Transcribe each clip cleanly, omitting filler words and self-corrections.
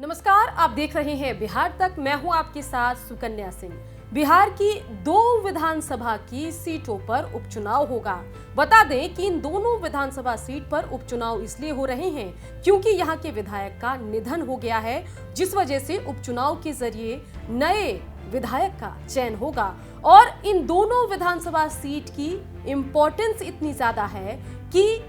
नमस्कार, आप देख रहे हैं बिहार तक। मैं हूं आपके साथ सुकन्या सिंह। बिहार की 2 विधानसभा की सीटों पर उपचुनाव होगा। बता दें कि इन दोनों विधानसभा सीट पर उपचुनाव इसलिए हो रहे हैं क्योंकि यहां के विधायक का निधन हो गया है, जिस वजह से उपचुनाव के जरिए नए विधायक का चयन होगा। और इन दोनों विधानसभा सीट की इम्पोर्टेंस इतनी ज्यादा है कि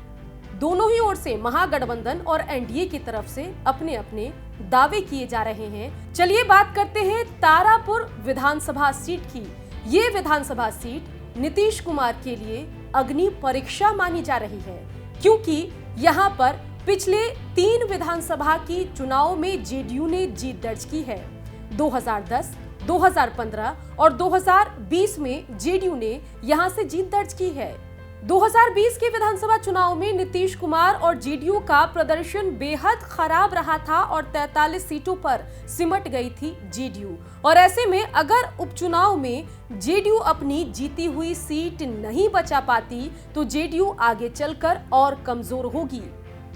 दोनों ही ओर से महागठबंधन और एनडीए की तरफ से अपने अपने दावे किए जा रहे हैं। चलिए बात करते हैं तारापुर विधानसभा सीट की। ये विधानसभा सीट नीतीश कुमार के लिए अग्नि परीक्षा मानी जा रही है, क्योंकि यहाँ पर पिछले 3 विधानसभा की चुनाव में जेडीयू ने जीत दर्ज की है। 2010, 2015 और 2020 में जेडीयू ने यहाँ से जीत दर्ज की है। 2020 के विधानसभा चुनाव में नीतीश कुमार और जेडीयू का प्रदर्शन बेहद खराब रहा था और 43 सीटों पर सिमट गई थी जेडीयू। और ऐसे में अगर उपचुनाव में जेडीयू अपनी जीती हुई सीट नहीं बचा पाती तो जेडीयू आगे चलकर और कमजोर होगी।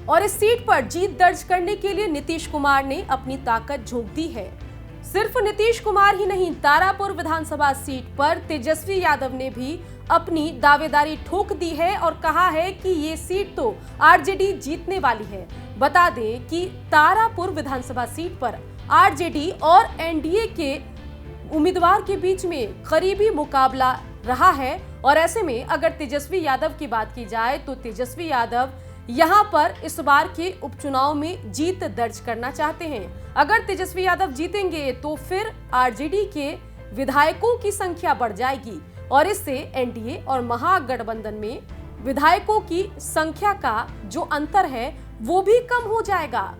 और इस सीट पर जीत दर्ज करने के लिए नीतीश कुमार ने अपनी ताकत झोंक दी है। सिर्फ नीतीश कुमार ही नहीं, तारापुर विधानसभा सीट पर तेजस्वी यादव ने भी अपनी दावेदारी ठोक दी है और कहा है कि ये सीट तो आरजेडी जीतने वाली है। बता दें कि तारापुर विधानसभा सीट पर आरजेडी और एनडीए के उम्मीदवार के बीच में करीबी मुकाबला रहा है। और ऐसे में अगर तेजस्वी यादव की बात की जाए तो तेजस्वी यादव यहाँ पर इस बार के उपचुनाव में जीत दर्ज करना चाहते हैं। अगर तेजस्वी यादव जीतेंगे तो फिर आरजेडी के विधायकों की संख्या बढ़ जाएगी और इससे एनडीए और महागठबंधन में विधायकों की संख्या का जो अंतर है वो भी कम हो जाएगा।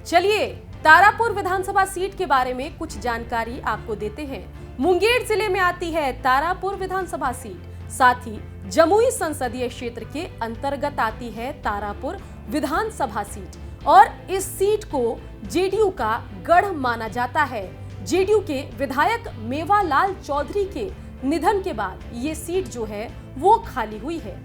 चलिए तारापुर विधानसभा सीट के बारे में कुछ जानकारी आपको देते हैं। मुंगेर जिले में आती है तारापुर विधानसभा सीट, साथ ही जमुई संसदीय क्षेत्र के अंतर्गत आती है तारापुर विधानसभा सीट और इस सीट को जेडीयू का गढ़ माना जाता है। जेडीयू के विधायक मेवालाल चौधरी के निधन के बाद ये सीट जो है वो खाली हुई है।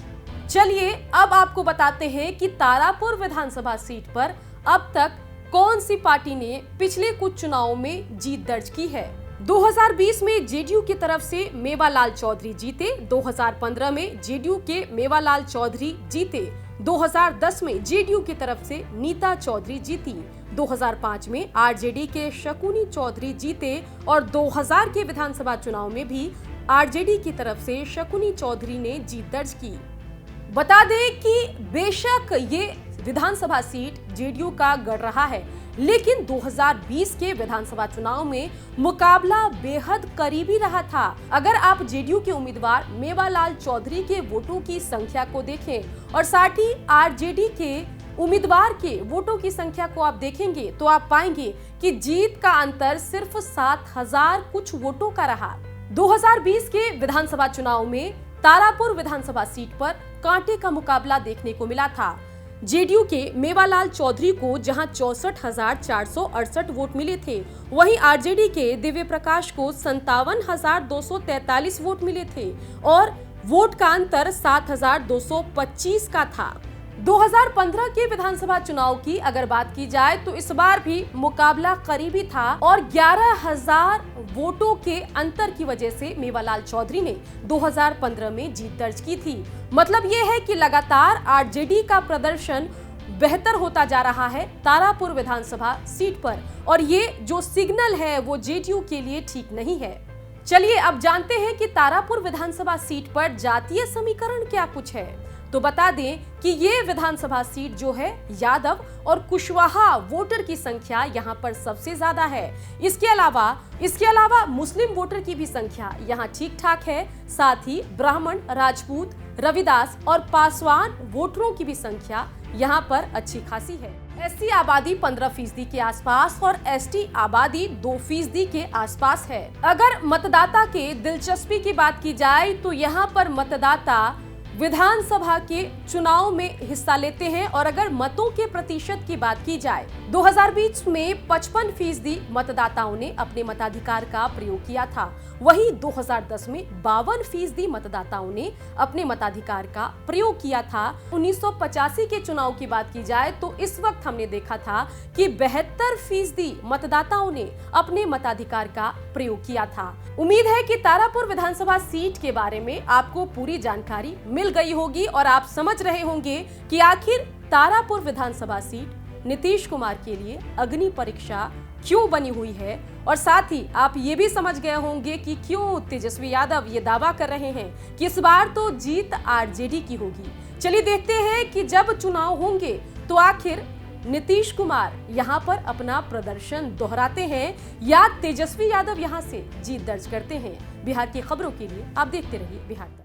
चलिए अब आपको बताते हैं कि तारापुर विधानसभा सीट पर अब तक कौन सी पार्टी ने पिछले कुछ चुनावों में जीत दर्ज की है। 2020 में जेडीयू की तरफ से मेवालाल चौधरी जीते, 2015 में जेडीयू के मेवालाल चौधरी जीते, 2010 में जेडीयू की तरफ से नीता चौधरी जीती, 2005 में आरजेडी के शकुनी चौधरी जीते और 2000 के विधानसभा चुनाव में भी आरजेडी की तरफ से शकुनी चौधरी ने जीत दर्ज की। बता दें कि बेशक ये विधानसभा सीट जेडीयू का गढ़ रहा है, लेकिन 2020 के विधानसभा चुनाव में मुकाबला बेहद करीबी रहा था। अगर आप जेडीयू के उम्मीदवार मेवालाल चौधरी के वोटों की संख्या को देखें और साथ ही आरजेडी के उम्मीदवार के वोटों की संख्या को आप देखेंगे तो आप पाएंगे कि जीत का अंतर सिर्फ 7000 कुछ वोटों का रहा। 2020 के विधानसभा चुनाव में तारापुर विधानसभा सीट पर कांटे का मुकाबला देखने को मिला था। जेडीयू के मेवालाल चौधरी को जहां 64,468 वोट मिले थे, वहीं आरजेडी के दिव्य प्रकाश को 57,243 वोट मिले थे और वोट का अंतर 7,225 का था। 2015 के विधानसभा चुनाव की अगर बात की जाए तो इस बार भी मुकाबला करीबी था और 11,000 वोटों के अंतर की वजह से मेवालाल चौधरी ने 2015 में जीत दर्ज की थी। मतलब ये है कि लगातार आरजेडी का प्रदर्शन बेहतर होता जा रहा है तारापुर विधानसभा सीट पर और ये जो सिग्नल है वो जेडीयू के लिए ठीक नहीं है। चलिए अब जानते हैं कि तारापुर विधानसभा सीट पर जातीय समीकरण क्या कुछ है। तो बता दें कि ये विधानसभा सीट जो है यादव और कुशवाहा वोटर की संख्या यहाँ पर सबसे ज्यादा है। इसके अलावा मुस्लिम वोटर की भी संख्या यहाँ ठीक ठाक है। साथ ही ब्राह्मण, राजपूत, रविदास और पासवान वोटरों की भी संख्या यहाँ पर अच्छी खासी है। एससी आबादी 15% के आसपास और एसटी आबादी 2% के आसपास है। अगर मतदाता के दिलचस्पी की बात की जाए तो यहाँ पर मतदाता विधानसभा के चुनाव में हिस्सा लेते हैं। और अगर मतों के प्रतिशत की बात की जाए, 2020 में 55% मतदाताओं ने अपने मताधिकार का प्रयोग किया था। वहीं 2010 में 52% मतदाताओं ने अपने मताधिकार का प्रयोग किया था। 1985 के चुनाव की बात की जाए तो इस वक्त हमने देखा था कि 72% मतदाताओं ने अपने मताधिकार का प्रयोग किया था। उम्मीद है कि तारापुर विधानसभा सीट के बारे में आपको पूरी जानकारी मिल गई होगी और आप समझ रहे होंगे कि आखिर तारापुर विधानसभा सीट नीतीश कुमार के लिए अग्नि परीक्षा क्यों बनी हुई है। और साथ ही आप ये भी समझ गए होंगे कि क्यों तेजस्वी यादव ये दावा कर रहे हैं कि इस बार तो जीत आरजेडी की होगी। चलिए देखते हैं कि जब चुनाव होंगे तो आखिर नीतीश कुमार यहां पर अपना प्रदर्शन दोहराते हैं या तेजस्वी यादव यहां से जीत दर्ज करते हैं। बिहार की खबरों के लिए आप देखते रहिए बिहार तक।